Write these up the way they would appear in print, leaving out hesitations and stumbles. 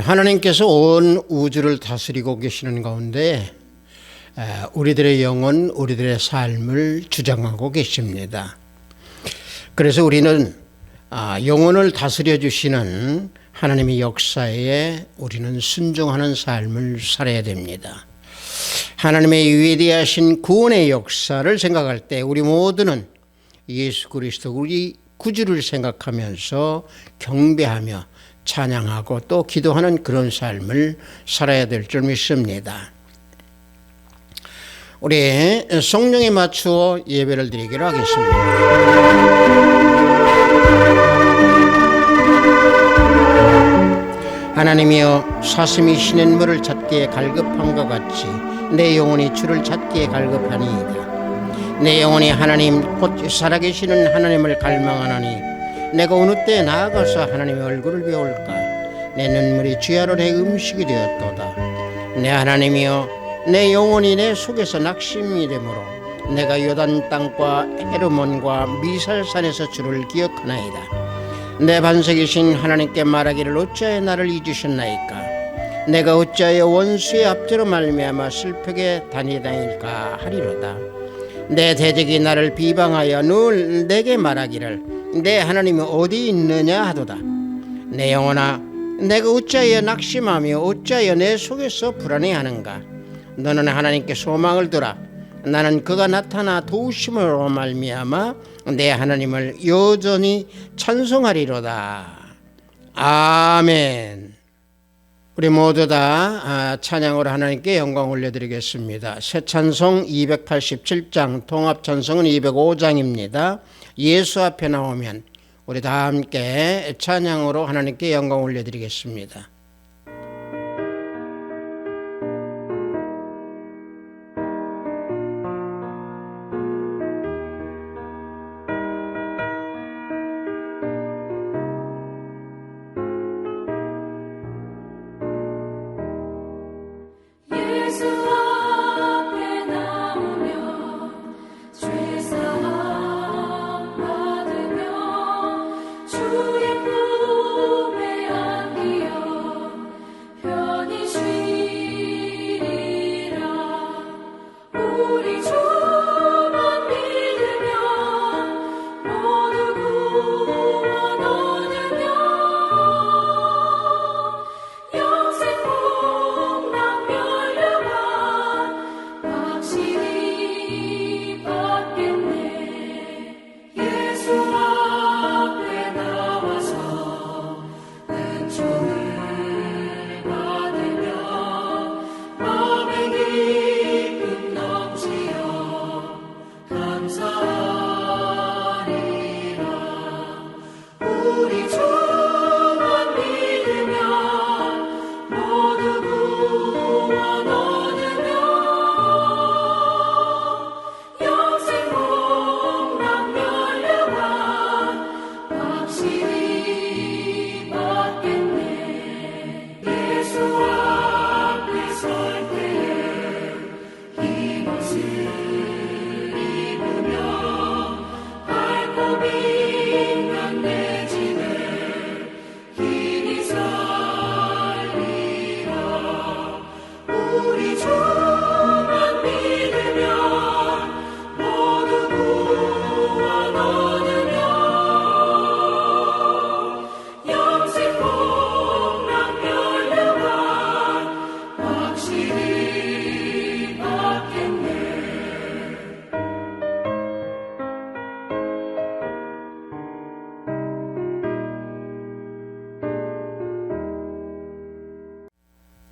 하나님께서 온 우주를 다스리고 계시는 가운데 우리들의 영혼, 우리들의 삶을 주장하고 계십니다. 그래서 우리는 영혼을 다스려 주시는 하나님의 역사에 우리는 순종하는 삶을 살아야 됩니다. 하나님의 위대하신 구원의 역사를 생각할 때 우리 모두는 예수 그리스도 우리 구주를 생각하면서 경배하며 찬양하고 또 기도하는 그런 삶을 살아야 될 줄 믿습니다. 우리 성령에 맞추어 예배를 드리기로 하겠습니다. 하나님이여, 사슴이 시냇물을 찾기에 갈급함과 같이 내 영혼이 주를 찾기에 갈급하니이다. 내 영혼이 하나님 곧 살아계시는 하나님을 갈망하나니 내가 어느 때 나아가서 하나님의 얼굴을 배울까? 내 눈물이 주야로 내 음식이 되었도다. 내 하나님이여, 내 영혼이 내 속에서 낙심이 되므로 내가 요단 땅과 헤르몬과 미살산에서 주를 기억하나이다. 내 반석이신 하나님께 말하기를 어찌하여 나를 잊으셨나이까? 내가 어찌하여 원수의 압제로 말미암아 슬프게 다니다닐까 하리로다. 내 대적이 나를 비방하여 늘 내게 말하기를 내 하나님이 어디 있느냐 하도다. 내 영혼아, 내가 어찌하여 낙심하며 어찌하여 내 속에서 불안해하는가? 너는 하나님께 소망을 두라. 나는 그가 나타나 도우심으로 말미암아 내 하나님을 여전히 찬송하리로다. 아멘. 우리 모두 다 찬양으로 하나님께 영광 올려드리겠습니다. 새 찬송 287장, 통합 찬송은 205장입니다. 예수 앞에 나오면 우리 다 함께 찬양으로 하나님께 영광 올려드리겠습니다.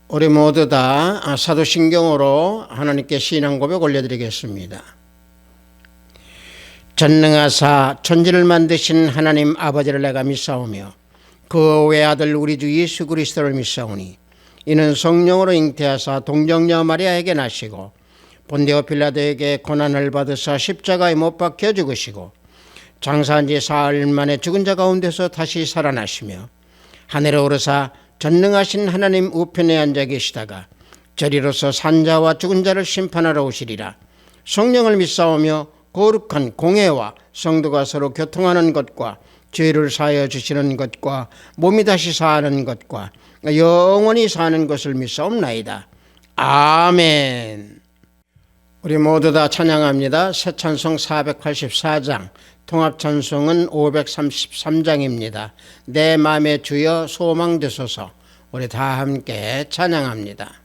우리 모두 다 사도신경으로 하나님께 신앙 고백 올려드리겠습니다. 전능하사 천지를 만드신 하나님 아버지를 내가 믿사오며 그 외아들 우리 주 예수 그리스도를 믿사오니 이는 성령으로 잉태하사 동정녀 마리아에게 나시고 본디오 빌라도에게 고난을 받으사 십자가에 못 박혀 죽으시고 장사한 지 사흘 만에 죽은 자 가운데서 다시 살아나시며 하늘에 오르사 전능하신 하나님 우편에 앉아 계시다가 저리로서 산자와 죽은 자를 심판하러 오시리라. 성령을 믿사오며 거룩한 공회와 성도가 서로 교통하는 것과 죄를 사하여 주시는 것과 몸이 다시 사하는 것과 영원히 사는 것을 믿사옵나이다. 아멘. 우리 모두 다 찬양합니다. 새 찬송 484장, 통합 찬송은 533장입니다. 내 맘에 주여 소망 되소서. 우리 다 함께 찬양합니다.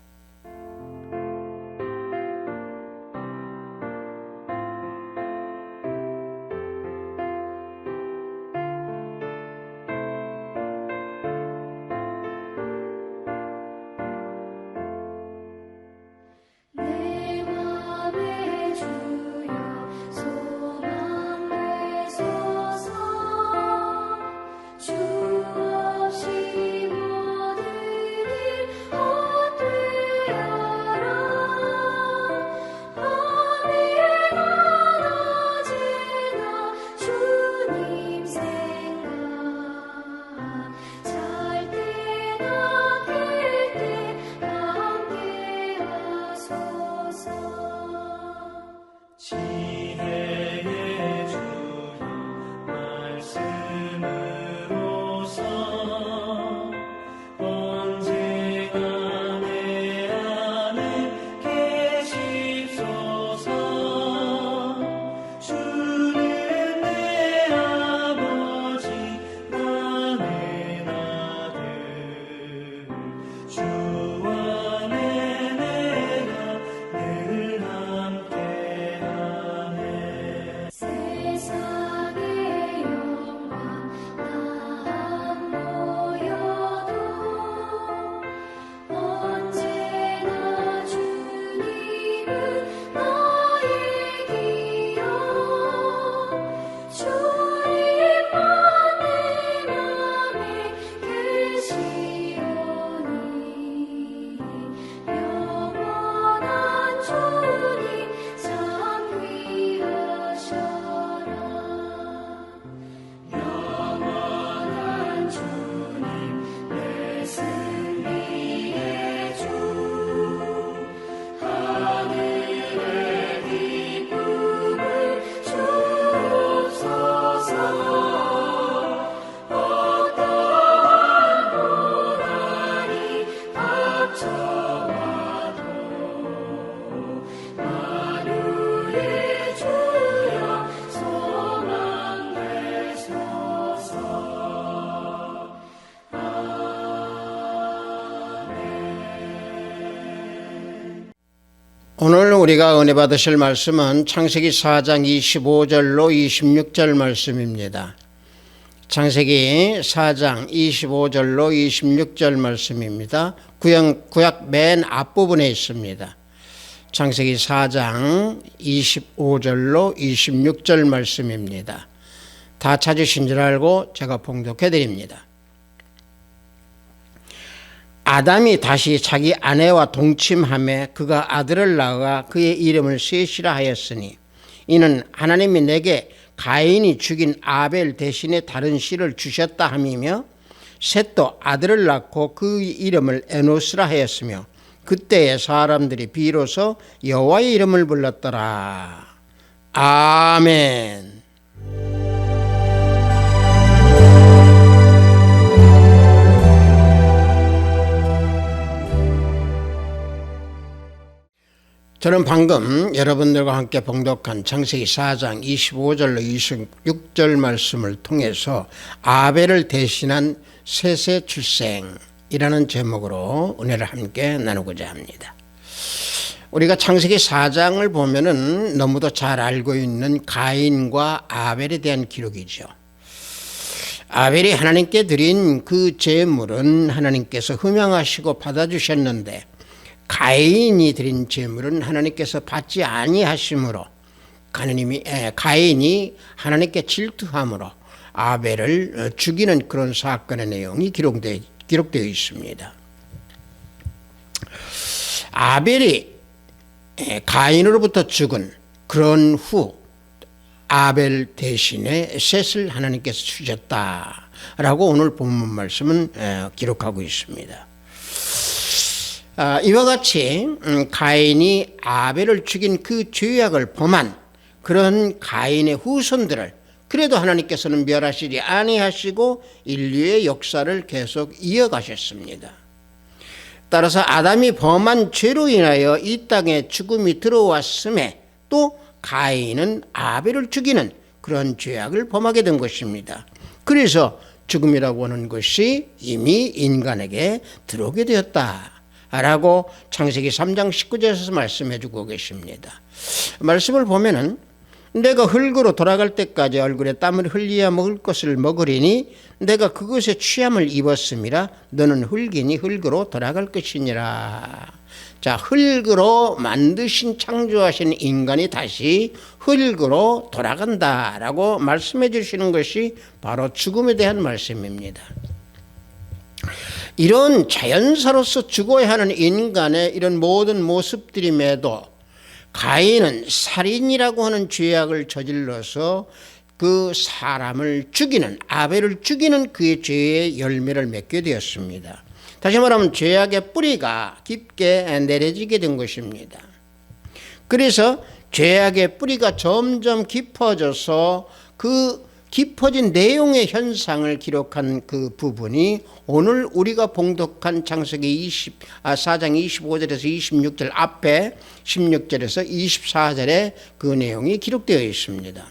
오늘 우리가 은혜 받으실 말씀은 창세기 4장 25절로 26절 말씀입니다. 창세기 4장 25절로 26절 말씀입니다. 구약 맨 앞부분에 있습니다. 창세기 4장 25절로 26절 말씀입니다. 다 찾으신 줄 알고 제가 봉독해 드립니다. 아담이 다시 자기 아내와 동침하며 그가 아들을 낳아 그의 이름을 셋이라 하였으니 이는 하나님이 내게 가인이 죽인 아벨 대신에 다른 씨를 주셨다 함이며 셋도 아들을 낳고 그 이름을 에노스라 하였으며 그때의 사람들이 비로소 여호와의 이름을 불렀더라. 아멘. 저는 방금 여러분들과 함께 봉독한 창세기 4장 25절로 26절 말씀을 통해서 아벨을 대신한 셋의 출생이라는 제목으로 은혜를 함께 나누고자 합니다. 우리가 창세기 4장을 보면은 너무도 잘 알고 있는 가인과 아벨에 대한 기록이죠. 아벨이 하나님께 드린 그 제물은 하나님께서 흠양하시고 받아주셨는데 가인이 드린 제물은 하나님께서 받지 아니하심으로 가인이 하나님께 질투함으로 아벨을 죽이는 그런 사건의 내용이 기록되어 있습니다. 아벨이 가인으로부터 죽은 그런 후 아벨 대신에 셋을 하나님께서 주셨다라고 오늘 본문 말씀은 기록하고 있습니다. 이와 같이 가인이 아벨을 죽인 그 죄악을 범한 그런 가인의 후손들을 그래도 하나님께서는 멸하시지 아니하시고 인류의 역사를 계속 이어가셨습니다. 따라서 아담이 범한 죄로 인하여 이 땅에 죽음이 들어왔음에 또 가인은 아벨을 죽이는 그런 죄악을 범하게 된 것입니다. 그래서 죽음이라고 하는 것이 이미 인간에게 들어오게 되었다라고 창세기 3장 19절에서 말씀해 주고 계십니다. 말씀을 보면은 내가 흙으로 돌아갈 때까지 얼굴에 땀을 흘려야 먹을 것을 먹으리니 내가 그것에 취함을 입었음이라 너는 흙이니 흙으로 돌아갈 것이니라. 자, 흙으로 만드신 창조하신 인간이 다시 흙으로 돌아간다라고 말씀해 주시는 것이 바로 죽음에 대한 말씀입니다. 이런 자연사로서 죽어야 하는 인간의 이런 모든 모습들임에도 가인은 살인이라고 하는 죄악을 저질러서 그 사람을 죽이는, 아벨을 죽이는 그의 죄의 열매를 맺게 되었습니다. 다시 말하면 죄악의 뿌리가 깊게 내려지게 된 것입니다. 그래서 죄악의 뿌리가 점점 깊어져서 그 깊어진 내용의 현상을 기록한 그 부분이 오늘 우리가 봉독한 창세기 4장 25절에서 26절 앞에 16절에서 24절에 그 내용이 기록되어 있습니다.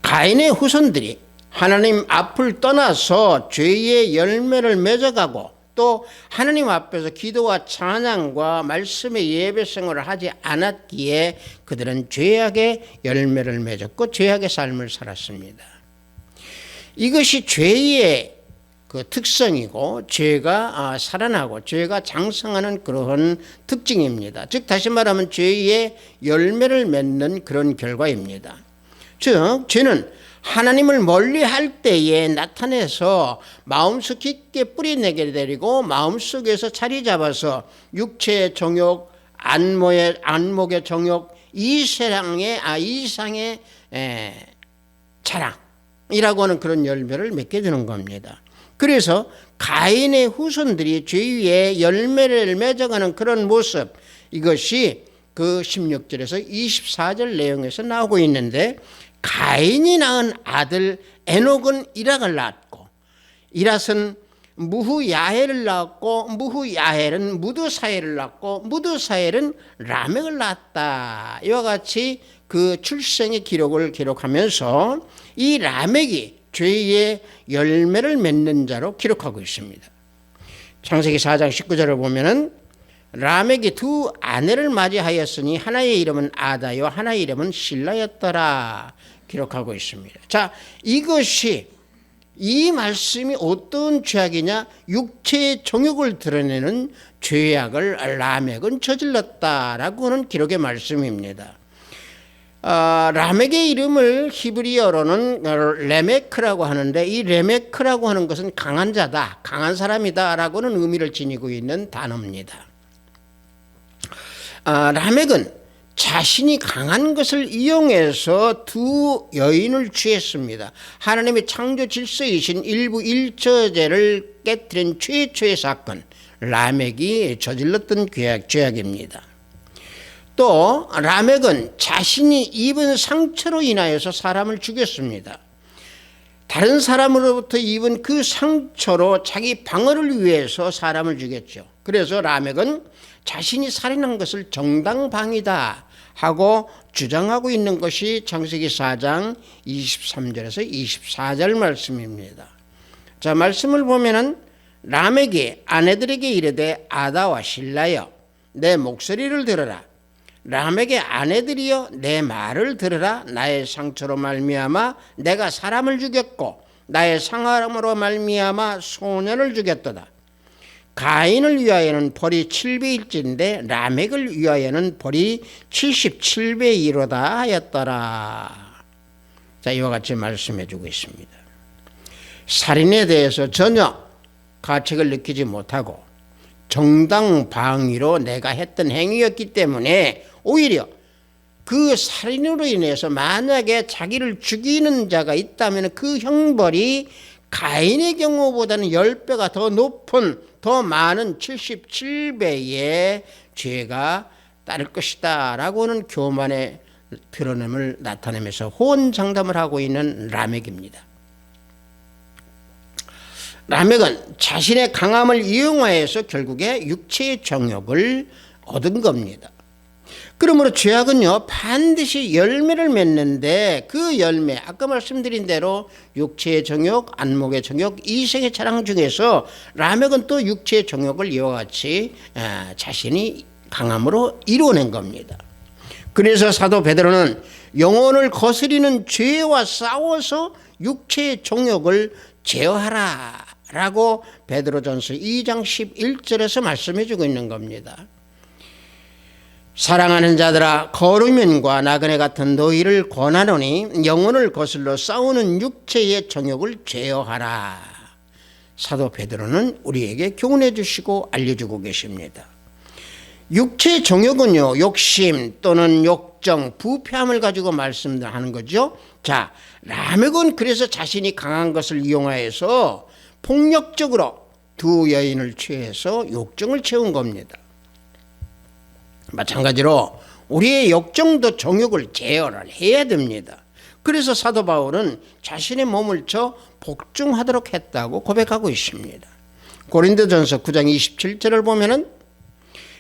가인의 후손들이 하나님 앞을 떠나서 죄의 열매를 맺어가고 또 하나님 앞에서 기도와 찬양과 말씀의 예배 생활을 하지 않았기에 그들은 죄악의 열매를 맺었고 죄악의 삶을 살았습니다. 이것이 죄의 그 특성이고 죄가 살아나고 죄가 장성하는 그러한 특징입니다. 즉 다시 말하면 죄의 열매를 맺는 그런 결과입니다. 즉 죄는 하나님을 멀리할 때에 나타내서 마음속 깊게 뿌리내게 되고 마음속에서 자리 잡아서 육체의 정욕, 안목의 정욕, 이상의 자랑이라고 하는 그런 열매를 맺게 되는 겁니다. 그래서 가인의 후손들이 죄의 열매를 맺어가는 그런 모습, 이것이 그 16절에서 24절 내용에서 나오고 있는데, 가인이 낳은 아들 에녹은 이락을 낳았고 이랏은 무후야헬을 낳았고 무후야헬은 무드사엘을 낳았고 무드사엘은 라멕을 낳았다. 이와 같이 그 출생의 기록을 기록하면서 이 라멕이 죄의 열매를 맺는 자로 기록하고 있습니다. 창세기 4장 19절을 보면은 라멕이 두 아내를 맞이하였으니 하나의 이름은 아다요 하나의 이름은 실라였더라 기록하고 있습니다. 자, 이것이 이 말씀이 어떤 죄악이냐? 육체의 정욕을 드러내는 죄악을 라멕은 저질렀다라고 하는 기록의 말씀입니다. 라멕의 이름을 히브리어로는 레메크라고 하는데, 이 레메크라고 하는 것은 강한 자다, 강한 사람이다 라고는 의미를 지니고 있는 단어입니다. 라멕은 자신이 강한 것을 이용해서 두 여인을 취했습니다. 하나님의 창조 질서이신 일부 일처제를 깨뜨린 최초의 사건, 라멕이 저질렀던 죄악입니다. 또 라멕은 자신이 입은 상처로 인하여서 사람을 죽였습니다. 다른 사람으로부터 입은 그 상처로 자기 방어를 위해서 사람을 죽였죠. 그래서 라멕은 자신이 살인한 것을 정당방위다 하고 주장하고 있는 것이 창세기 4장 23절에서 24절 말씀입니다. 자, 말씀을 보면은 라멕이 아내들에게 이르되 아다와 실라여 내 목소리를 들으라. 라멕의 아내들이여 내 말을 들으라. 나의 상처로 말미암아 내가 사람을 죽였고 나의 상함으로 말미암아 소년을 죽였도다. 가인을 위하여는 벌이 7배일진데 라멕을 위하여는 벌이 77배이로다 하였더라. 자, 이와 같이 말씀해 주고 있습니다. 살인에 대해서 전혀 가책을 느끼지 못하고 정당방위로 내가 했던 행위였기 때문에 오히려 그 살인으로 인해서 만약에 자기를 죽이는 자가 있다면 그 형벌이 가인의 경우보다는 10배가 더 높은, 더 많은 77배의 죄가 따를 것이다 라고 하는 교만의 드러냄을 나타내면서 호언장담을 하고 있는 라멕입니다. 라멕은 자신의 강함을 이용하여서 결국에 육체의 정욕을 얻은 겁니다. 그러므로 죄악은요 반드시 열매를 맺는데 그 열매 아까 말씀드린 대로 육체의 정욕, 안목의 정욕, 이생의 자랑 중에서 라멕은 또 육체의 정욕을 이와 같이 자신이 강함으로 이루어낸 겁니다. 그래서 사도 베드로는 영혼을 거스리는 죄와 싸워서 육체의 정욕을 제어하라 라고 베드로전서 2장 11절에서 말씀해 주고 있는 겁니다. 사랑하는 자들아 거루면과 나그네 같은 너희를 권하노니 영혼을 거슬러 싸우는 육체의 정욕을 제어하라. 사도 베드로는 우리에게 교훈해 주시고 알려주고 계십니다. 육체의 정욕은요 욕심 또는 욕정, 부패함을 가지고 말씀하는 거죠. 자, 라멕은 그래서 자신이 강한 것을 이용하여서 폭력적으로 두 여인을 취해서 욕정을 채운 겁니다. 마찬가지로 우리의 욕정도 정욕을 제어를 해야 됩니다. 그래서 사도 바울은 자신의 몸을 쳐 복종하도록 했다고 고백하고 있습니다. 고린도전서 9장 27절을 보면은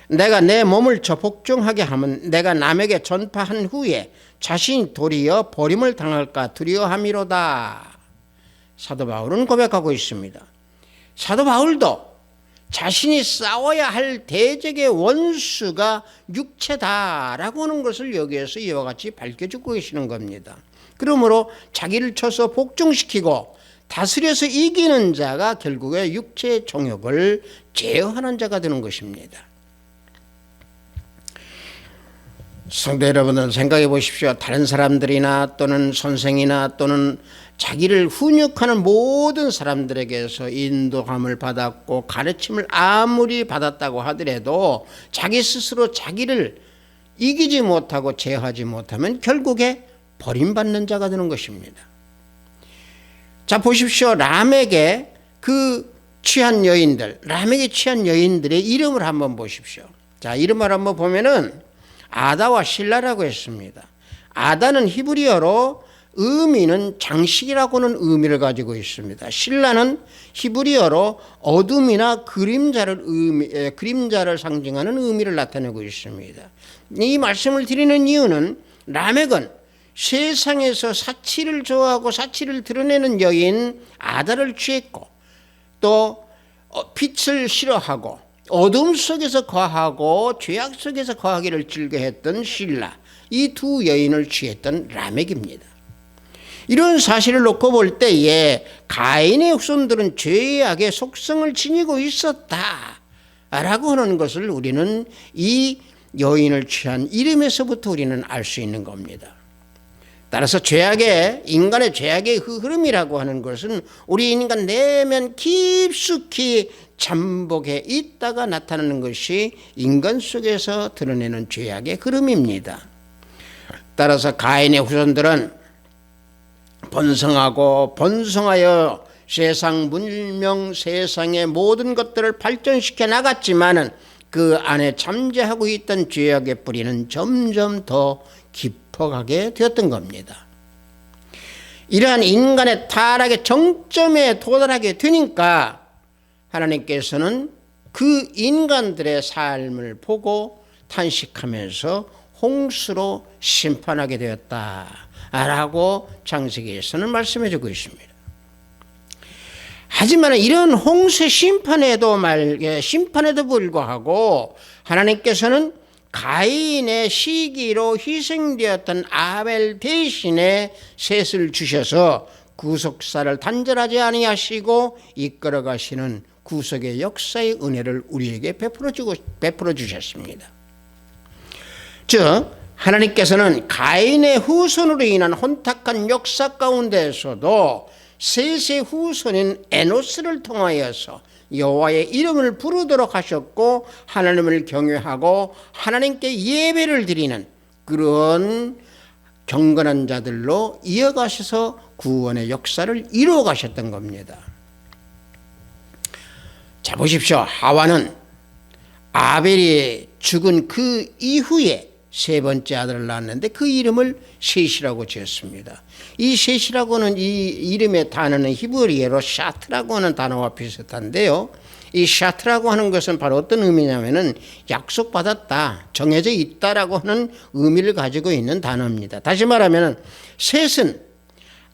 내가 내 몸을 쳐 복종하게 하면 내가 남에게 전파한 후에 자신이 도리어 버림을 당할까 두려워함이로다. 사도 바울은 고백하고 있습니다. 사도 바울도 자신이 싸워야 할 대적의 원수가 육체다라고 하는 것을 여기에서 이와 같이 밝혀주고 계시는 겁니다. 그러므로 자기를 쳐서 복종시키고 다스려서 이기는 자가 결국에 육체의 정욕을 제어하는 자가 되는 것입니다. 성도 여러분은 생각해 보십시오. 다른 사람들이나 또는 선생이나 또는 자기를 훈육하는 모든 사람들에게서 인도함을 받았고 가르침을 아무리 받았다고 하더라도 자기 스스로 자기를 이기지 못하고 제어하지 못하면 결국에 버림받는 자가 되는 것입니다. 자, 보십시오. 라멕의 그 취한 여인들, 라멕의 취한 여인들의 이름을 한번 보십시오. 자, 이름을 한번 보면은 아다와 실라라고 했습니다. 아다는 히브리어로 의미는 장식이라고는 의미를 가지고 있습니다. 실라는 히브리어로 어둠이나 그림자를 상징하는 의미를 나타내고 있습니다. 이 말씀을 드리는 이유는 라멕은 세상에서 사치를 좋아하고 사치를 드러내는 여인 아다를 취했고 또 빛을 싫어하고 어둠 속에서 거하고 죄악 속에서 거하기를 즐겨했던 실라, 이 두 여인을 취했던 라멕입니다. 이런 사실을 놓고 볼 때에 가인의 후손들은 죄악의 속성을 지니고 있었다라고 하는 것을 우리는 이 여인을 취한 이름에서부터 우리는 알 수 있는 겁니다. 따라서 인간의 죄악의 흐름이라고 하는 것은 우리 인간 내면 깊숙이 잠복해 있다가 나타나는 것이 인간 속에서 드러내는 죄악의 흐름입니다. 따라서 가인의 후손들은 번성하여 세상 문명, 세상의 모든 것들을 발전시켜 나갔지만은 그 안에 잠재하고 있던 죄악의 뿌리는 점점 더 깊어가게 되었던 겁니다. 이러한 인간의 타락의 정점에 도달하게 되니까 하나님께서는 그 인간들의 삶을 보고 탄식하면서 홍수로 심판하게 되었다라고 창세기에서는 말씀해 주고 있습니다. 하지만 이런 홍수의 심판에도 불구하고 하나님께서는 가인의 시기로 희생되었던 아벨 대신에 셋을 주셔서 구속사를 단절하지 아니하시고 이끌어 가시는 구속의 역사의 은혜를 우리에게 베풀어 주셨습니다. 즉 하나님께서는 가인의 후손으로 인한 혼탁한 역사 가운데에서도 셋의 후손인 에노스를 통하여서 여호와의 이름을 부르도록 하셨고 하나님을 경외하고 하나님께 예배를 드리는 그런 경건한 자들로 이어가셔서 구원의 역사를 이루어 가셨던 겁니다. 자, 보십시오. 하와는 아벨이 죽은 그 이후에 세 번째 아들을 낳았는데 그 이름을 셋이라고 지었습니다. 이 셋이라고는 이 이름의 단어는 히브리어로 샤트라고 하는 단어와 비슷한데요. 이 샤트라고 하는 것은 바로 어떤 의미냐면은 약속받았다, 정해져 있다라고 하는 의미를 가지고 있는 단어입니다. 다시 말하면은 셋은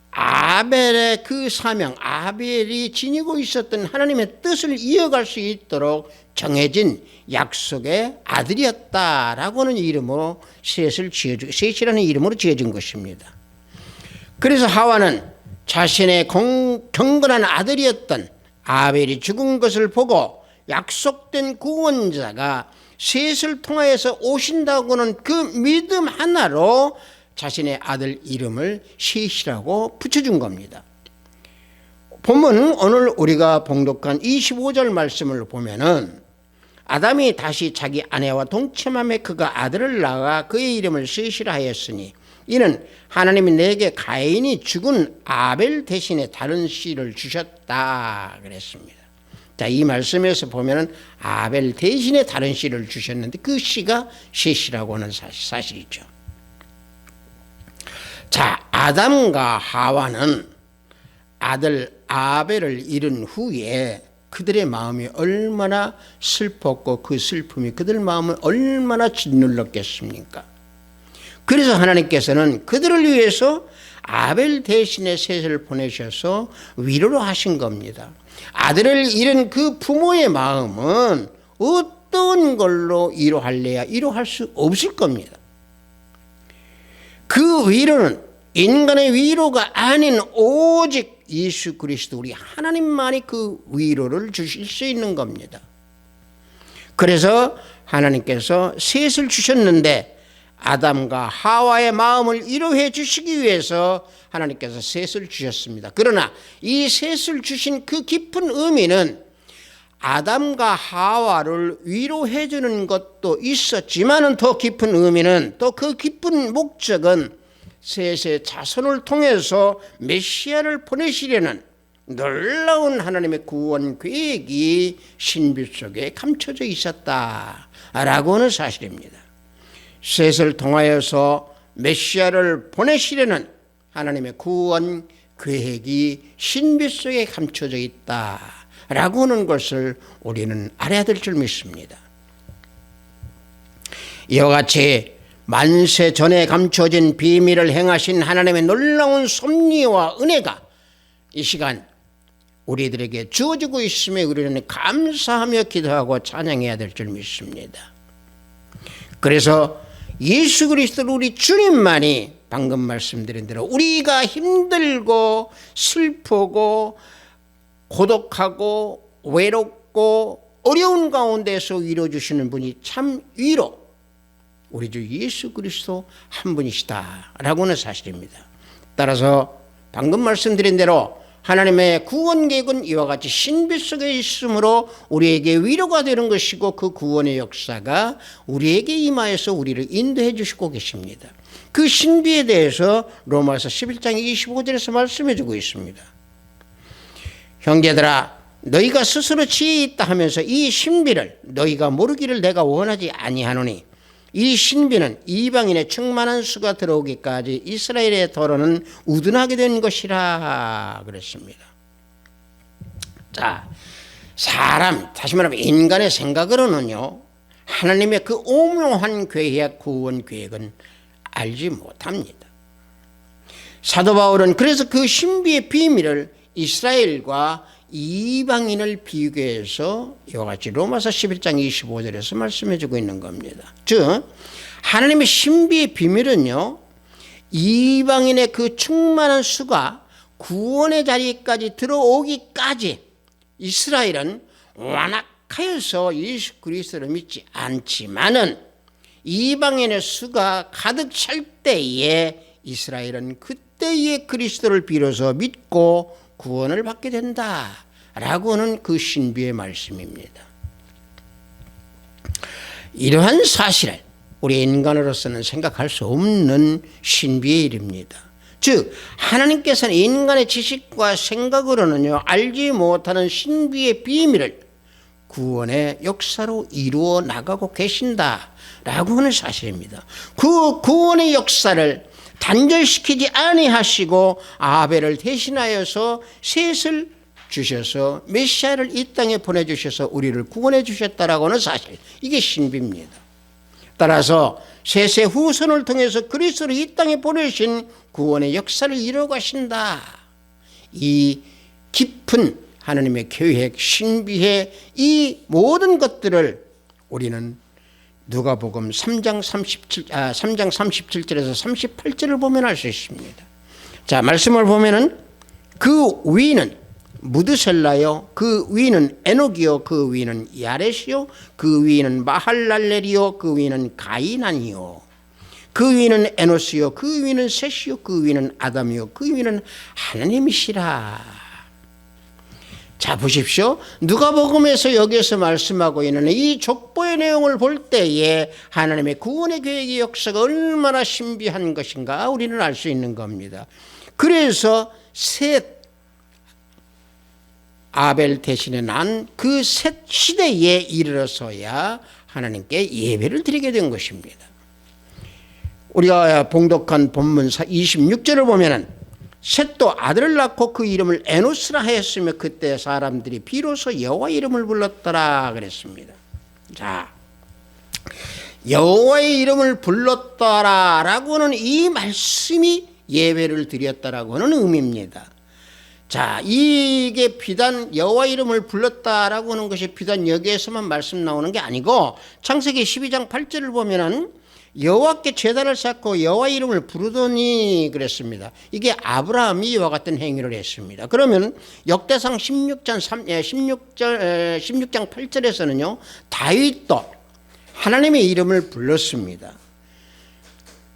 아벨의 그 사명, 아벨이 지니고 있었던 하나님의 뜻을 이어갈 수 있도록 정해진 약속의 아들이었다라고 하는 이름으로 셋이라는 이름으로 지어진 것입니다. 그래서 하와는 자신의 경건한 아들이었던 아벨이 죽은 것을 보고 약속된 구원자가 셋을 통하여서 오신다고는 그 믿음 하나로 자신의 아들 이름을 셋이라고 붙여준 겁니다. 본문은 오늘 우리가 봉독한 25절 말씀을 보면은 아담이 다시 자기 아내와 동침함에 그가 아들을 낳아 그의 이름을 셋이라 하였으니 이는 하나님이 내게 가인이 죽은 아벨 대신에 다른 씨를 주셨다 그랬습니다. 자, 이 말씀에서 보면은 아벨 대신에 다른 씨를 주셨는데 그 씨가 셋이라고 하는 사실이죠. 자, 아담과 하와는 아들 아벨을 잃은 후에 그들의 마음이 얼마나 슬펐고 그 슬픔이 그들 마음을 얼마나 짓눌렀겠습니까? 그래서 하나님께서는 그들을 위해서 아벨 대신에 셋을 보내셔서 위로를 하신 겁니다. 아들을 잃은 그 부모의 마음은 어떤 걸로 위로할래야 위로할 수 없을 겁니다. 그 위로는 인간의 위로가 아닌 오직 예수 그리스도 우리 하나님만이 그 위로를 주실 수 있는 겁니다. 그래서 하나님께서 셋을 주셨는데 아담과 하와의 마음을 위로해 주시기 위해서 하나님께서 셋을 주셨습니다. 그러나 이 셋을 주신 그 깊은 의미는 아담과 하와를 위로해 주는 것도 있었지만은 더 깊은 의미는 또 그 깊은 목적은 셋의 자손을 통해서 메시아를 보내시려는 놀라운 하나님의 구원 계획이 신비 속에 감춰져 있었다라고 하는 사실입니다. 셋을 통하여서 메시아를 보내시려는 하나님의 구원 계획이 신비 속에 감춰져 있다라고 하는 것을 우리는 알아야 될 줄 믿습니다. 이와 같이 만세 전에 감춰진 비밀을 행하신 하나님의 놀라운 섭리와 은혜가 이 시간 우리들에게 주어지고 있음에 우리는 감사하며 기도하고 찬양해야 될 줄 믿습니다. 그래서 예수 그리스도 우리 주님만이 방금 말씀드린 대로 우리가 힘들고 슬프고 고독하고 외롭고 어려운 가운데서 위로 주시는 분이 참 위로 우리 주 예수 그리스도 한 분이시다라고 하는 사실입니다. 따라서 방금 말씀드린 대로 하나님의 구원 계획은 이와 같이 신비 속에 있으므로 우리에게 위로가 되는 것이고 그 구원의 역사가 우리에게 임하여서 우리를 인도해 주시고 계십니다. 그 신비에 대해서 로마서 11장 25절에서 말씀해 주고 있습니다. 형제들아 너희가 스스로 지혜 있다 하면서 이 신비를 너희가 모르기를 내가 원하지 아니하노니 이 신비는 이방인의 충만한 수가 들어오기까지 이스라엘의 더러는 우둔하게 된 것이라 그랬습니다. 자, 사람 다시 말하면 인간의 생각으로는요 하나님의 그 오묘한 계획 구원 계획은 알지 못합니다. 사도 바울은 그래서 그 신비의 비밀을 이스라엘과 이방인을 비교해서 이와 같이 로마서 11장 25절에서 말씀해 주고 있는 겁니다. 즉 하나님의 신비의 비밀은요 이방인의 그 충만한 수가 구원의 자리까지 들어오기까지 이스라엘은 완악하여서 예수 그리스도를 믿지 않지만은 이방인의 수가 가득 찰 때에 이스라엘은 그때의 그리스도를 비로소 믿고 구원을 받게 된다라고 하는 그 신비의 말씀입니다. 이러한 사실을 우리 인간으로서는 생각할 수 없는 신비의 일입니다. 즉 하나님께서는 인간의 지식과 생각으로는요 알지 못하는 신비의 비밀을 구원의 역사로 이루어 나가고 계신다라고 하는 사실입니다. 그 구원의 역사를 단절시키지 아니하시고 아벨을 대신하여서 셋을 주셔서 메시아를 이 땅에 보내주셔서 우리를 구원해 주셨다라고 하는 사실, 이게 신비입니다. 따라서 셋의 후손을 통해서 그리스도를 이 땅에 보내신 구원의 역사를 이루어 가신다. 이 깊은 하나님의 계획, 신비의 이 모든 것들을 우리는 누가복음 3장 37절에서 38절을 보면 알 수 있습니다. 자, 말씀을 보면은 그 위는 무드셀라요, 그 위는 에녹이요, 그 위는 야렛이요, 그 위는 마할랄렐이요, 그 위는 가이난이요, 그 위는 에노스요, 그 위는 셋이요, 그 위는 아담이요, 그 위는 하나님이시라. 자, 보십시오. 누가복음에서 여기에서 말씀하고 있는 이 족보의 내용을 볼 때에 하나님의 구원의 계획의 역사가 얼마나 신비한 것인가 우리는 알 수 있는 겁니다. 그래서 셋 아벨 대신에 난 그 셋 시대에 이르러서야 하나님께 예배를 드리게 된 것입니다. 우리가 봉독한 본문 26절을 보면은 셋도 아들을 낳고 그 이름을 에노스라 하였으며 그때 사람들이 비로소 여호와 이름을 불렀더라 그랬습니다. 자, 여호와의 이름을 불렀더라라고 하는 이 말씀이 예배를 드렸다라고 하는 의미입니다. 자, 이게 비단 여호와 이름을 불렀다라고 하는 것이 비단 여기에서만 말씀 나오는 게 아니고 창세기 12장 8절을 보면은 여호와께 제단을 쌓고 여호와 이름을 부르더니 그랬습니다. 이게 아브라함이 이와 같은 행위를 했습니다. 그러면 역대상 16장 8절에서는요 다윗도 하나님의 이름을 불렀습니다.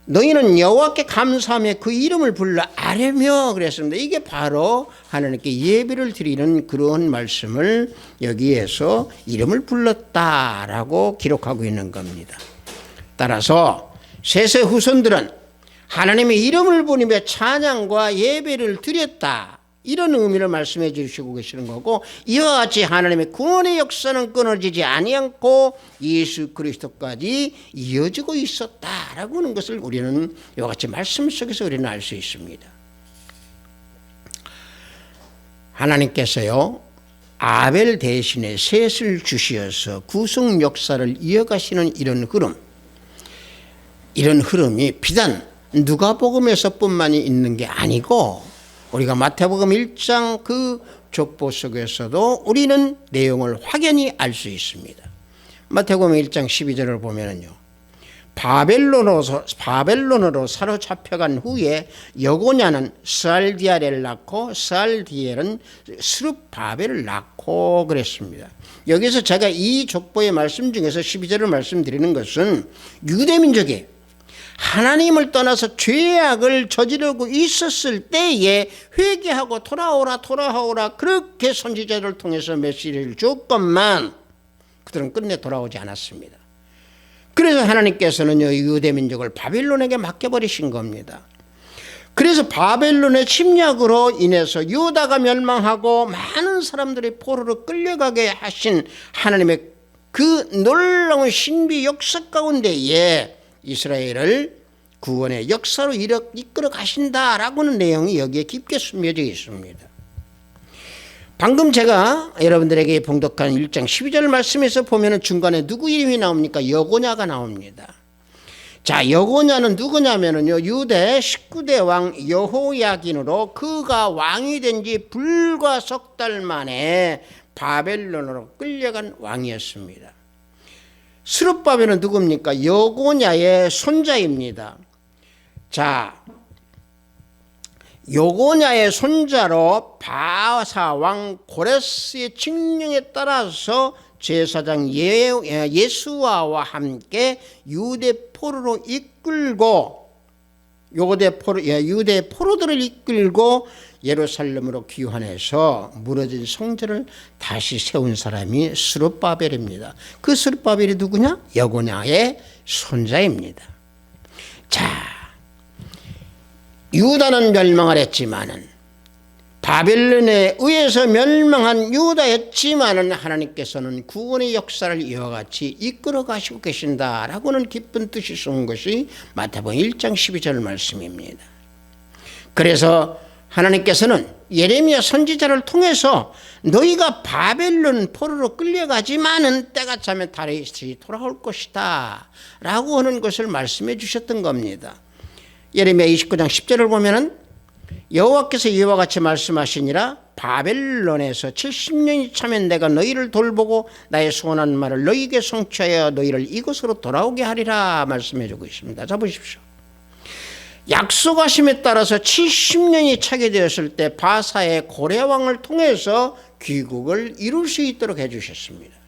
너희는 여호와께 감사하며 그 이름을 불러 아뢰며 그랬습니다. 이게 바로 하나님께 예배를 드리는 그런 말씀을 여기에서 이름을 불렀다라고 기록하고 있는 겁니다. 따라서 셋의 후손들은 하나님의 이름을 부르며 찬양과 예배를 드렸다, 이런 의미를 말씀해 주시고 계시는 거고, 이와 같이 하나님의 구원의 역사는 끊어지지 아니않고 예수 그리스도까지 이어지고 있었다라고 하는 것을 우리는 이와 같이 말씀 속에서 우리는 알 수 있습니다. 하나님께서요 아벨 대신에 셋을 주시어서 구속 역사를 이어가시는 이런 흐름이 비단 누가복음에서뿐만이 있는 게 아니고 우리가 마태복음 1장 그 족보 속에서도 우리는 내용을 확연히 알 수 있습니다. 마태복음 1장 12절을 보면은요, 바벨론으로 사로잡혀간 후에 여고냐는 스알디엘을 낳고 스알디엘은 스룹바벨을 낳고 그랬습니다. 여기서 제가 이 족보의 말씀 중에서 12절을 말씀드리는 것은 유대민족이 하나님을 떠나서 죄악을 저지르고 있었을 때에 회개하고 돌아오라 그렇게 선지자를 통해서 메시지를 줬건만 그들은 끝내 돌아오지 않았습니다. 그래서 하나님께서는요 유대민족을 바벨론에게 맡겨버리신 겁니다. 그래서 바벨론의 침략으로 인해서 유다가 멸망하고 많은 사람들이 포로로 끌려가게 하신 하나님의 그 놀라운 신비 역사 가운데에 이스라엘을 구원의 역사로 이끌어 가신다라고 하는 내용이 여기에 깊게 숨겨져 있습니다. 방금 제가 여러분들에게 봉독한 1장 12절 말씀에서 보면 중간에 누구 이름이 나옵니까? 여고냐가 나옵니다. 자, 여고냐는 누구냐면요 유대 19대 왕 여호야긴으로 그가 왕이 된 지 불과 석 달 만에 바벨론으로 끌려간 왕이었습니다. 스룹바벨은 누굽니까? 여고냐의 손자입니다. 자, 여고냐의 손자로 바사 왕 고레스의 칙령에 따라서 제사장 예수아와 함께 유대 포로로 이끌고 유대 포로들을 이끌고 예루살렘으로 귀환해서 무너진 성전을 다시 세운 사람이 스룹바벨입니다. 그 스룹바벨이 누구냐? 여고냐의 손자입니다. 자, 유다는 멸망을 했지만은 바벨론에 의해서 멸망한 유다였지만은 하나님께서는 구원의 역사를 이와 같이 이끌어 가시고 계신다라고는 기쁜 뜻이 쏜 것이 마태복음 1장 12절 말씀입니다. 그래서 하나님께서는 예레미야 선지자를 통해서 너희가 바벨론 포로로 끌려가지만은 때가 차면 다시 돌아올 것이다 라고 하는 것을 말씀해 주셨던 겁니다. 예레미야 29장 10절을 보면은 여호와께서 이와 같이 말씀하시니라 바벨론에서 70년이 차면 내가 너희를 돌보고 나의 소원한 말을 너희에게 성취하여 너희를 이곳으로 돌아오게 하리라 말씀해 주고 있습니다. 자 보십시오. 약속하심에 따라서 70년이 차게 되었을 때 바사의 고레왕을 통해서 귀국을 이룰 수 있도록 해주셨습니다.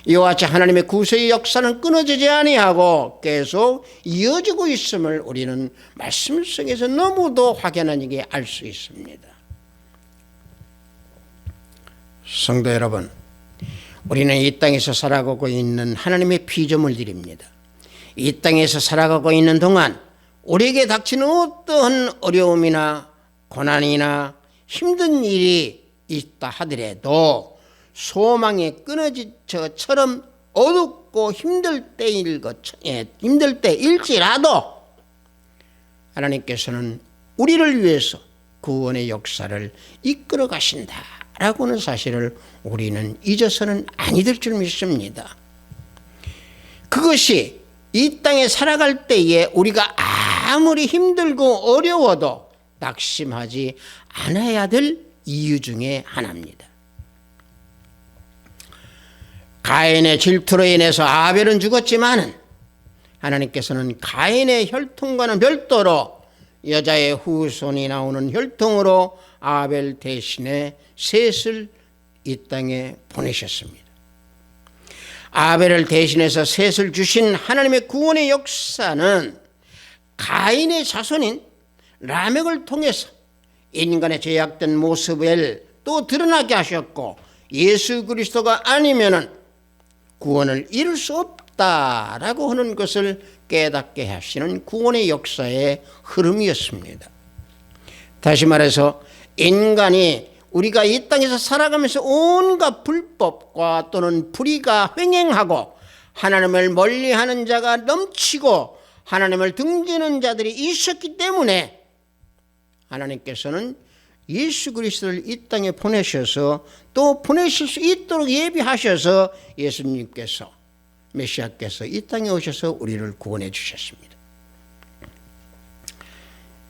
이와 같이 하나님의 구세의 역사는 끊어지지 아니하고 계속 이어지고 있음을 우리는 말씀 속에서 너무도 확연하게 알 수 있습니다. 성도 여러분, 우리는 이 땅에서 살아가고 있는 하나님의 피조물들입니다. 이 땅에서 살아가고 있는 동안 우리에게 닥치는 어떠한 어려움이나 고난이나 힘든 일이 있다 하더라도 소망이 끊어진 것처럼 어둡고 힘들 때일지라도 하나님께서는 우리를 위해서 구원의 역사를 이끌어 가신다라고는 사실을 우리는 잊어서는 아니 될 줄 믿습니다. 그것이 이 땅에 살아갈 때에 우리가 아무리 힘들고 어려워도 낙심하지 않아야 될 이유 중에 하나입니다. 가인의 질투로 인해서 아벨은 죽었지만 하나님께서는 가인의 혈통과는 별도로 여자의 후손이 나오는 혈통으로 아벨 대신에 셋을 이 땅에 보내셨습니다. 아벨을 대신해서 셋을 주신 하나님의 구원의 역사는 가인의 자손인 라멕을 통해서 인간의 죄악된 모습을 또 드러나게 하셨고 예수 그리스도가 아니면은 구원을 이룰 수 없다라고 하는 것을 깨닫게 하시는 구원의 역사의 흐름이었습니다. 다시 말해서 인간이 우리가 이 땅에서 살아가면서 온갖 불법과 또는 불의가 횡행하고 하나님을 멀리하는 자가 넘치고 하나님을 등지는 자들이 있었기 때문에 하나님께서는 예수 그리스도를 이 땅에 보내셔서 또 보내실 수 있도록 예비하셔서 예수님께서 메시아께서 이 땅에 오셔서 우리를 구원해 주셨습니다.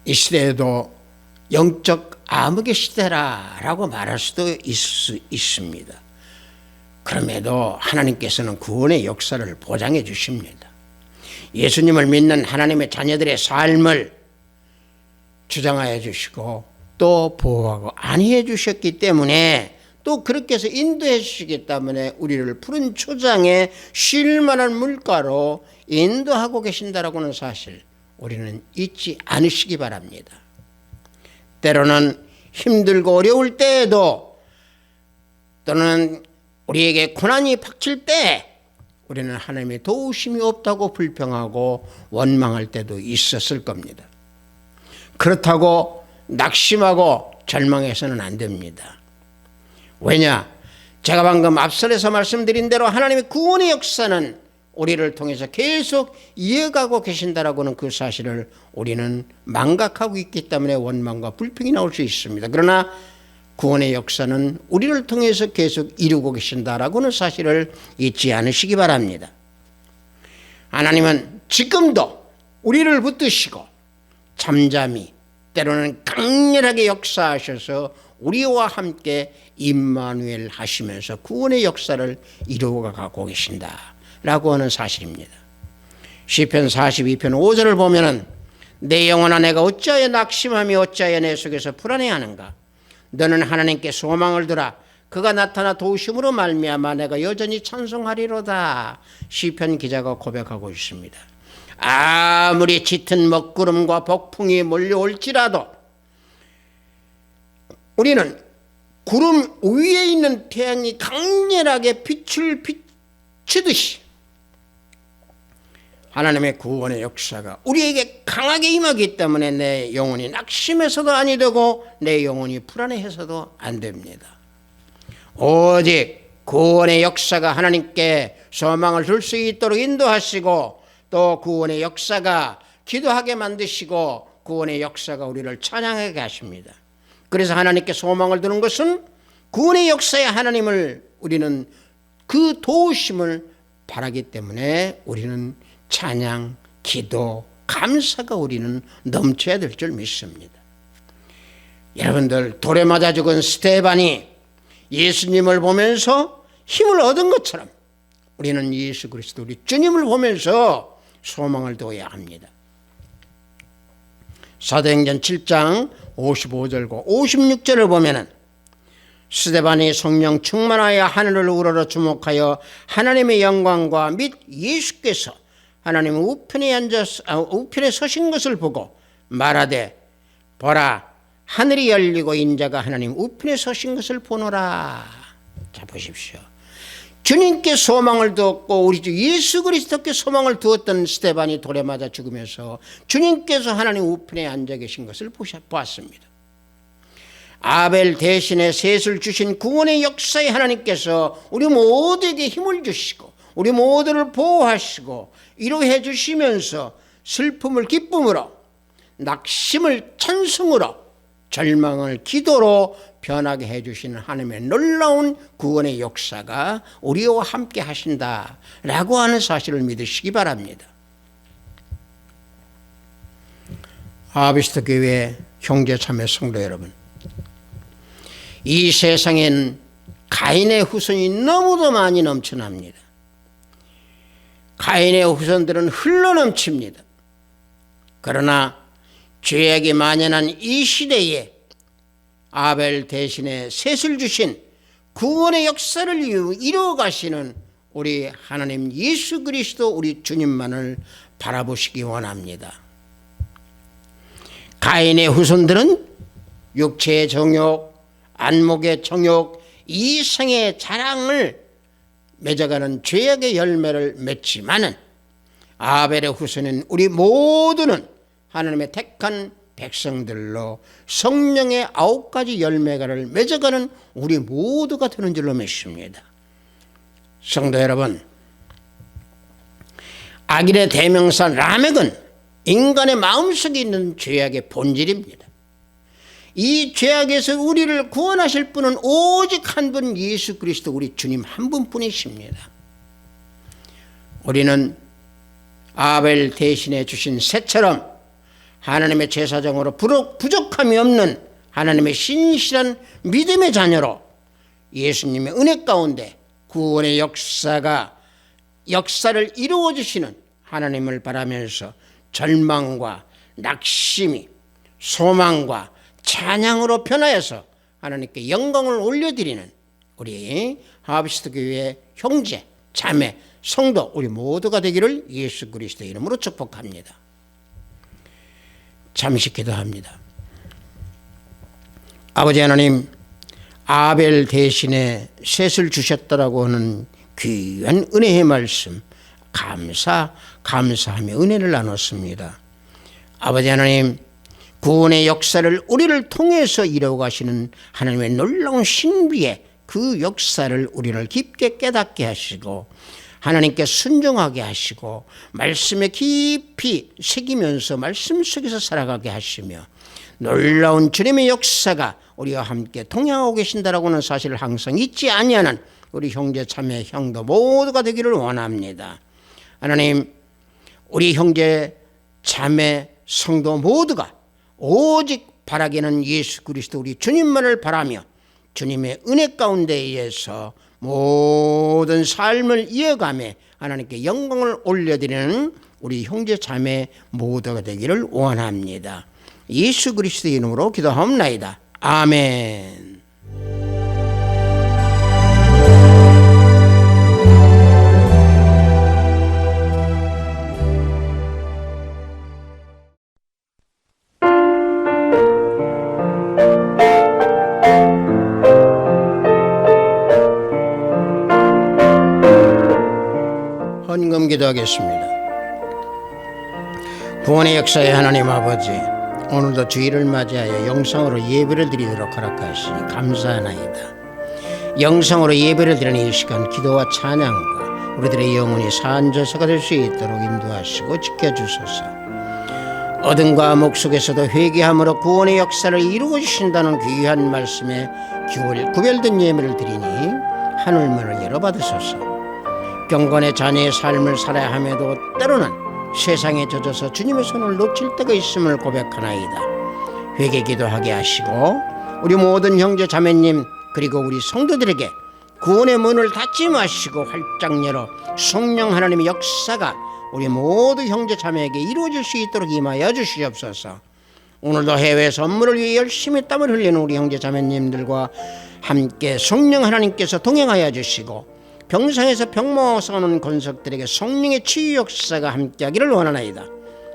이 시대에도 영적 암흑의 시대라고 말할 수도 있습니다. 그럼에도 하나님께서는 구원의 역사를 보장해 주십니다. 예수님을 믿는 하나님의 자녀들의 삶을 주장하여 주시고 또 보호하고 안위해 주셨기 때문에 또 그렇게 해서 인도해 주시기 때문에 우리를 푸른 초장에 쉴 만한 물가로 인도하고 계신다라고는 사실 우리는 잊지 않으시기 바랍니다. 때로는 힘들고 어려울 때에도 또는 우리에게 고난이 닥칠 때 우리는 하나님의 도우심이 없다고 불평하고 원망할 때도 있었을 겁니다. 그렇다고 낙심하고 절망해서는 안 됩니다. 왜냐? 제가 방금 앞설에서 말씀드린 대로 하나님의 구원의 역사는 우리를 통해서 계속 이어가고 계신다라고는 그 사실을 우리는 망각하고 있기 때문에 원망과 불평이 나올 수 있습니다. 그러나 구원의 역사는 우리를 통해서 계속 이루고 계신다라고는 사실을 잊지 않으시기 바랍니다. 하나님은 지금도 우리를 붙드시고 잠잠히 때로는 강렬하게 역사하셔서 우리와 함께 임마누엘 하시면서 구원의 역사를 이루어가고 계신다라고 하는 사실입니다. 시편 42편 5절을 보면은 내 영혼아 내가 어찌하여 낙심하며 어찌하여 내 속에서 불안해하는가. 너는 하나님께 소망을 두라. 그가 나타나 도우심으로 말미암아 내가 여전히 찬송하리로다. 시편 기자가 고백하고 있습니다. 아무리 짙은 먹구름과 폭풍이 몰려올지라도 우리는 구름 위에 있는 태양이 강렬하게 빛을 비추듯이 하나님의 구원의 역사가 우리에게 강하게 임하기 때문에 내 영혼이 낙심해서도 아니 되고 내 영혼이 불안해해서도 안 됩니다. 오직 구원의 역사가 하나님께 소망을 줄 수 있도록 인도하시고 또 구원의 역사가 기도하게 만드시고 구원의 역사가 우리를 찬양하게 하십니다. 그래서 하나님께 소망을 두는 것은 구원의 역사에 하나님을 우리는 그 도우심을 바라기 때문에 우리는 찬양, 기도, 감사가 우리는 넘쳐야 될 줄 믿습니다. 여러분들 돌에 맞아 죽은 스데반이 예수님을 보면서 힘을 얻은 것처럼 우리는 예수 그리스도 우리 주님을 보면서 소망을 둬야 합니다. 사도행전 7장 55절과 56절을 보면은 스데반이 성령 충만하여 하늘을 우러러 주목하여 하나님의 영광과 및 예수께서 하나님 우편에 서신 것을 보고 말하되 보라 하늘이 열리고 인자가 하나님 우편에 서신 것을 보노라. 자 보십시오. 주님께 소망을 두었고 우리 주 예수 그리스도께 소망을 두었던 스데반이 돌에 맞아 죽으면서 주님께서 하나님 우편에 앉아 계신 것을 보았습니다. 아벨 대신에 셋을 주신 구원의 역사에 하나님께서 우리 모두에게 힘을 주시고 우리 모두를 보호하시고 위로해 주시면서 슬픔을 기쁨으로 낙심을 찬송으로 절망을 기도로 변하게 해주시는 하나님의 놀라운 구원의 역사가 우리와 함께 하신다라고 하는 사실을 믿으시기 바랍니다. 아비스트 교회 형제 자매 성도 여러분, 이 세상엔 가인의 후손이 너무도 많이 넘쳐납니다. 가인의 후손들은 흘러넘칩니다. 그러나 죄악이 만연한 이 시대에 아벨 대신에 셋을 주신 구원의 역사를 이루어 가시는 우리 하나님 예수 그리스도 우리 주님만을 바라보시기 원합니다. 가인의 후손들은 육체의 정욕, 안목의 정욕, 이성의 자랑을 맺어가는 죄악의 열매를 맺지만은 아벨의 후손인 우리 모두는 하나님의 택한 백성들로 성령의 9가지 열매가를 맺어가는 우리 모두가 되는 줄로 믿습니다. 성도 여러분, 악인의 대명사 라멕은 인간의 마음속에 있는 죄악의 본질입니다. 이 죄악에서 우리를 구원하실 분은 오직 한 분 예수 그리스도 우리 주님 한 분뿐이십니다. 우리는 아벨 대신에 주신 셋처럼 하나님의 제사장으로 부족함이 없는 하나님의 신실한 믿음의 자녀로 예수님의 은혜 가운데 구원의 역사를 이루어 주시는 하나님을 바라면서 절망과 낙심이 소망과 찬양으로 변하여서 하나님께 영광을 올려드리는 우리 하비스트 교회의 형제, 자매, 성도 우리 모두가 되기를 예수 그리스도의 이름으로 축복합니다. 잠시 기도합니다. 아버지 하나님, 아벨 대신에 셋을 주셨다라고 하는 귀한 은혜의 말씀 감사하며 은혜를 나눴습니다. 아버지 하나님, 구원의 역사를 우리를 통해서 이루어가시는 하나님의 놀라운 신비의 그 역사를 우리를 깊게 깨닫게 하시고 하나님께 순종하게 하시고 말씀에 깊이 새기면서 말씀 속에서 살아가게 하시며 놀라운 주님의 역사가 우리와 함께 동행하고 계신다라고 하는 사실을 항상 잊지 아니하는 우리 형제 자매 형도 모두가 되기를 원합니다. 하나님, 우리 형제 자매 성도 모두가 오직 바라기는 예수 그리스도 우리 주님만을 바라며 주님의 은혜 가운데 의해서 모든 삶을 이어가며 하나님께 영광을 올려드리는 우리 형제 자매 모두가 되기를 원합니다. 예수 그리스도의 이름으로 기도하옵나이다. 아멘. 헌금 기도하겠습니다. 구원의 역사의 하나님 아버지, 오늘도 주일을 맞이하여 영성으로 예배를 드리도록 허락하시니 감사하나이다. 영성으로 예배를 드리는 이 시간, 기도와 찬양과 우리들의 영혼이 산저서가 될 수 있도록 인도하시고 지켜주소서. 어둠과 암흑 속에서도 회개함으로 구원의 역사를 이루어 주신다는 귀한 말씀에 구별된 예배를 드리니 하늘문을 열어받으소서. 경건의 자녀의 삶을 살아야 함에도 때로는 세상에 젖어서 주님의 손을 놓칠 때가 있음을 고백하나이다. 회개 기도하게 하시고 우리 모든 형제 자매님 그리고 우리 성도들에게 구원의 문을 닫지 마시고 활짝 열어 성령 하나님의 역사가 우리 모두 형제 자매에게 이루어질 수 있도록 임하여 주시옵소서. 오늘도 해외 선물을 위해 열심히 땀을 흘리는 우리 형제 자매님들과 함께 성령 하나님께서 동행하여 주시고 병상에서 병모 싸우는 권석들에게 성령의 치유 역사가 함께하기를 원하나이다.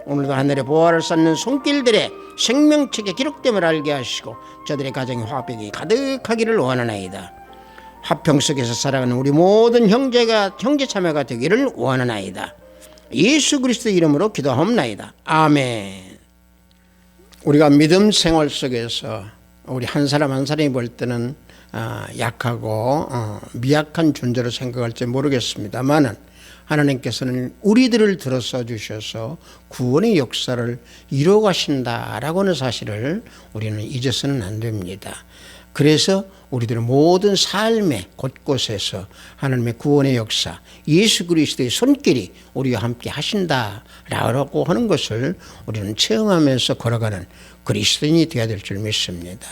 오늘도 하늘의 보화를 쌓는 손길들의 생명책에 기록됨을 알게 하시고 저들의 가정의 화평이 가득하기를 원하나이다. 화평 속에서 살아가는 우리 모든 형제 자매가 되기를 원하나이다. 예수 그리스도 이름으로 기도하옵나이다. 아멘. 우리가 믿음 생활 속에서 우리 한 사람 한 사람이 볼 때는 약하고 미약한 존재로 생각할지 모르겠습니다만은 하나님께서는 우리들을 들어서 주셔서 구원의 역사를 이루어 가신다라고 하는 사실을 우리는 잊어서는 안 됩니다. 그래서 우리들의 모든 삶의 곳곳에서 하나님의 구원의 역사, 예수 그리스도의 손길이 우리와 함께 하신다라고 하는 것을 우리는 체험하면서 걸어가는 그리스도인이 되어야 될 줄 믿습니다.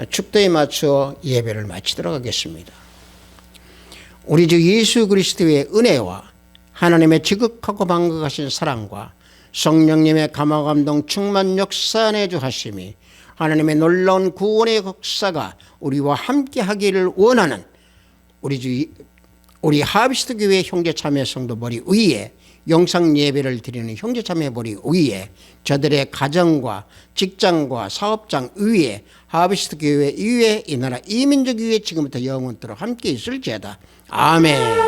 축도에 맞춰 예배를 마치도록 하겠습니다. 우리 주 예수 그리스도의 은혜와 하나님의 지극하고 방극하신 사랑과 성령님의 감화감동 충만 역사 내주 하심이 하나님의 놀라운 구원의 역사가 우리와 함께 하기를 원하는 우리 하비스트 교회 형제 자매 성도 머리 위에 영상 예배를 드리는 형제 자매 머리 위에 저들의 가정과 직장과 사업장 위에 하비스트 교회 위에 이 나라 이민족 위에 지금부터 영원토록 함께 있을지어다. 아멘.